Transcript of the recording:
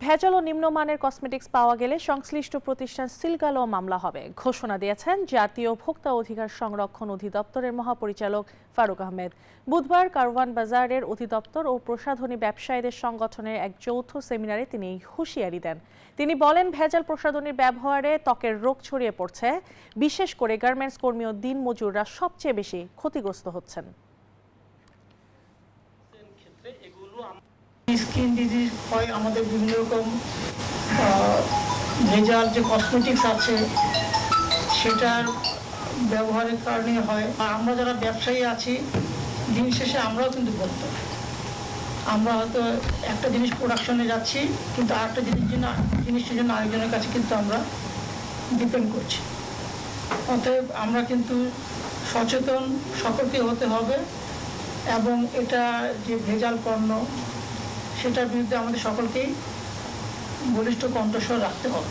ভেজাল ও নিম্নমানের কসমেটিক্স পাওয়া গেলে সংশ্লিষ্ট প্রতিষ্ঠান সিলগালো মামলা হবে ঘোষণা দিয়েছেন জাতীয় ভোক্তা অধিকার সংরক্ষণ অধিদপ্তরের মহাপরিচালক ফারুক আহমেদ। বুধবার কারওয়ান বাজারের অধিদপ্তর ও প্রসাধনী ব্যবসায়ীদের সংগঠনের এক যৌথ সেমিনারে তিনি হুঁশিয়ারি দেন। তিনি বলেন, ভেজাল প্রসাধনীর ব্যবহারে ত্বকের রোগ ছড়িয়ে পড়ছে। বিশেষ করে গার্মেন্টস কর্মী ও দিনমজুররা সবচেয়ে বেশি ক্ষতিগ্রস্ত হচ্ছেন। স্কিন ডিজিজ হয়, আমাদের বিভিন্ন রকম ভেজাল যে কসমেটিক্স আছে সেটার ব্যবহারের কারণে হয়। আমরা যারা ব্যবসায়ী আছি, দিন শেষে আমরাও কিন্তু ভোক্তা। আমরা হয়তো একটা জিনিস প্রোডাকশনে যাচ্ছি, কিন্তু আরেকটা জিনিসের জন্য আরেকজনের কাছে কিন্তু আমরা ডিপেন্ড করছি। অতএব আমরা কিন্তু সচেতন সকলকে হতে হবে এবং এটা যে ভেজাল পণ্য সেটার বিরুদ্ধে আমাদের সকলকেই বলিষ্ঠ কণ্ঠস্বর রাখতে হবে।